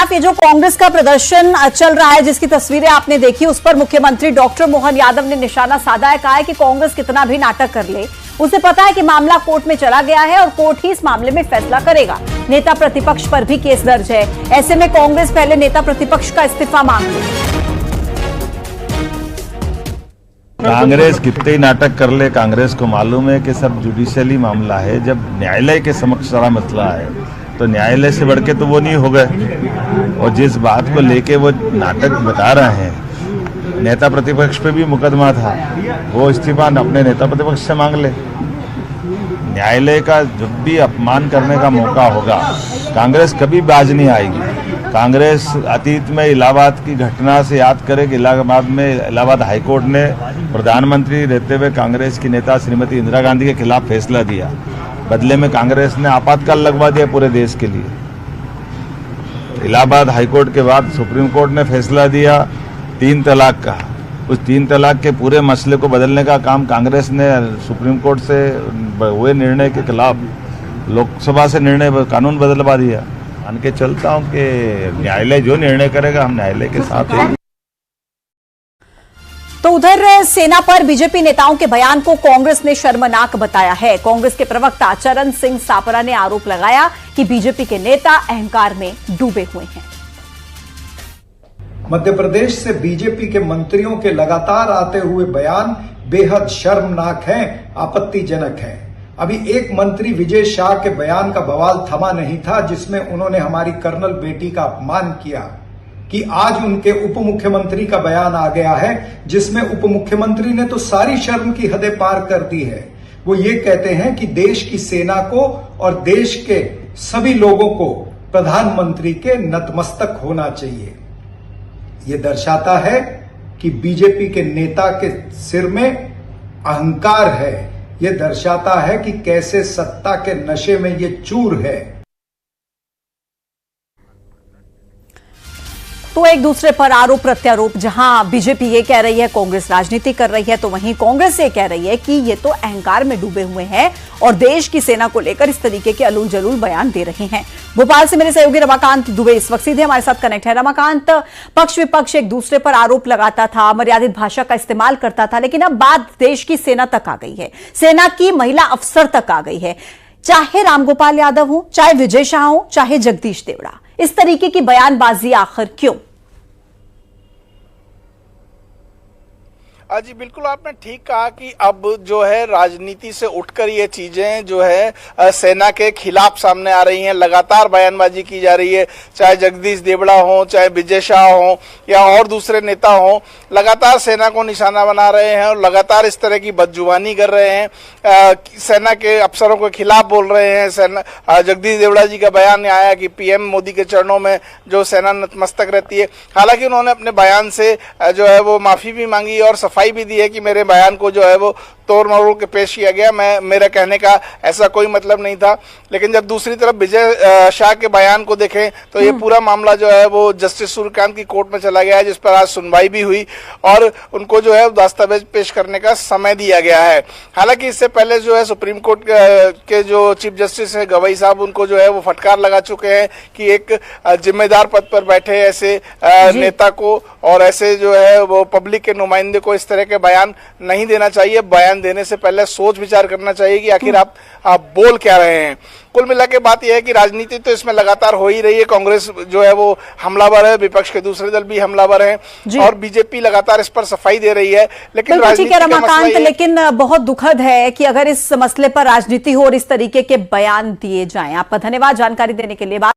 खिलाफ ये जो कांग्रेस का प्रदर्शन चल रहा है, जिसकी तस्वीरें आपने देखी, उस पर मुख्यमंत्री डॉक्टर मोहन यादव ने निशाना साधा है। कहा है कि कांग्रेस कितना भी नाटक कर ले, उसे पता है कि मामला कोर्ट में चला गया है और कोर्ट ही इस मामले में फैसला करेगा। नेता प्रतिपक्ष पर भी केस दर्ज है। ऐसे में कांग्रेस पहले नेता प्रतिपक्ष का इस्तीफा मांग ले। कांग्रेस कितने ही नाटक कर ले, कांग्रेस को मालूम है कि सब जुडिशियली मामला है। जब न्यायालय के समक्ष सारा मसला है तो न्यायालय से बढ़ के तो वो नहीं हो गए। और जिस बात को लेके वो नाटक बता रहे हैं, नेता प्रतिपक्ष पे भी मुकदमा था, वो इस्तीफा अपने नेता प्रतिपक्ष से मांग ले। न्यायालय का जब भी अपमान करने का मौका होगा, कांग्रेस कभी बाज नहीं आएगी। कांग्रेस अतीत में इलाहाबाद की घटना से याद करे कि इलाहाबाद हाईकोर्ट ने प्रधानमंत्री रहते हुए कांग्रेस की नेता श्रीमती इंदिरा गांधी के खिलाफ फैसला दिया। बदले में कांग्रेस ने आपातकाल लगवा दिया पूरे देश के लिए। इलाहाबाद हाईकोर्ट के बाद सुप्रीम कोर्ट ने फैसला दिया 3 तलाक का। उस 3 तलाक के पूरे मसले को बदलने का काम कांग्रेस ने सुप्रीम कोर्ट से हुए निर्णय के खिलाफ लोकसभा से निर्णय कानून बदलवा दिया। मान के चलता हूं कि न्यायालय जो निर्णय करेगा, हम न्यायालय के साथ हैं। तो उधर सेना पर बीजेपी नेताओं के बयान को कांग्रेस ने शर्मनाक बताया है। कांग्रेस के प्रवक्ता चरण सिंह सापरा ने आरोप लगाया कि बीजेपी के नेता अहंकार में डूबे हुए हैं। मध्य प्रदेश से बीजेपी के मंत्रियों के लगातार आते हुए बयान बेहद शर्मनाक हैं, आपत्तिजनक हैं। अभी एक मंत्री विजय शाह के बयान का बवाल थमा नहीं था, जिसमें उन्होंने हमारी कर्नल बेटी का अपमान किया, कि आज उनके उप मुख्यमंत्री का बयान आ गया है जिसमें उप मुख्यमंत्री ने तो सारी शर्म की हदें पार कर दी है। वो ये कहते हैं कि देश की सेना को और देश के सभी लोगों को प्रधानमंत्री के नतमस्तक होना चाहिए। ये दर्शाता है कि बीजेपी के नेता के सिर में अहंकार है। ये दर्शाता है कि कैसे सत्ता के नशे में ये चूर है। तो एक दूसरे पर आरोप प्रत्यारोप, जहां बीजेपी ये कह रही है कांग्रेस राजनीति कर रही है, तो वहीं कांग्रेस ये कह रही है कि ये तो अहंकार में डूबे हुए हैं और देश की सेना को लेकर इस तरीके के अलूल जलूल बयान दे रहे हैं। भोपाल से मेरे सहयोगी रमाकांत दुबे इस वक्त सीधे हमारे साथ कनेक्ट है। रमाकांत, पक्ष विपक्ष एक दूसरे पर आरोप लगाता था, मर्यादित भाषा का इस्तेमाल करता था, लेकिन अब बात देश की सेना तक आ गई है, सेना की महिला अफसर तक आ गई है। चाहे रामगोपाल यादव हो, चाहे विजय शाह हो, चाहे जगदीश देवड़ा, इस तरीके की बयानबाजी आखिर क्यों? जी बिल्कुल, आपने ठीक कहा कि अब जो है राजनीति से उठकर ये चीजें जो है सेना के खिलाफ सामने आ रही हैं। लगातार बयानबाजी की जा रही है, चाहे जगदीश देवड़ा हो, चाहे विजय शाह हो या और दूसरे नेता हो, लगातार सेना को निशाना बना रहे हैं और लगातार इस तरह की बदजुबानी कर रहे हैं, सेना के अफसरों के खिलाफ बोल रहे हैं। जगदीश देवड़ा जी का बयान आया कि पीएम मोदी के चरणों में जो सेना नतमस्तक रहती है। हालांकि उन्होंने अपने बयान से जो है वो माफी भी मांगी और सफाई भी दी है कि मेरे बयान को जो है वो तोड़ मरोड़ के पेश किया गया, मेरा कहने का ऐसा कोई मतलब नहीं था। लेकिन जब दूसरी तरफ विजय शाह के बयान को देखें तो ये पूरा मामला जो है वो जस्टिस सूर्यकांत की कोर्ट में चला गया है, जिस पर आज सुनवाई भी हुई और उनको जो है दस्तावेज पेश करने का समय दिया गया है। हालांकि इससे पहले जो है सुप्रीम कोर्ट के जो चीफ जस्टिस है गवई साहब, उनको जो है वो फटकार लगा चुके हैं कि एक जिम्मेदार पद पर बैठे ऐसे नेता को और ऐसे जो है वो पब्लिक के नुमाइंदे को इस तरह के बयान नहीं देना चाहिए। बयान देने से पहले सोच विचार करना चाहिए कि आखिर आप बोल क्या रहे हैं। कुल मिला के बात यह है कि राजनीति तो इसमें लगातार हो ही रही है। कांग्रेस जो है वो हमलावर है, विपक्ष के दूसरे दल भी हमलावर हैं और बीजेपी लगातार इस पर सफाई दे रही है। लेकिन ठीक है रमाकांत, लेकिन बहुत दुखद है कि अगर इस मसले पर राजनीति हो और इस तरीके के बयान दिए जाएं। आपका धन्यवाद जानकारी देने के लिए।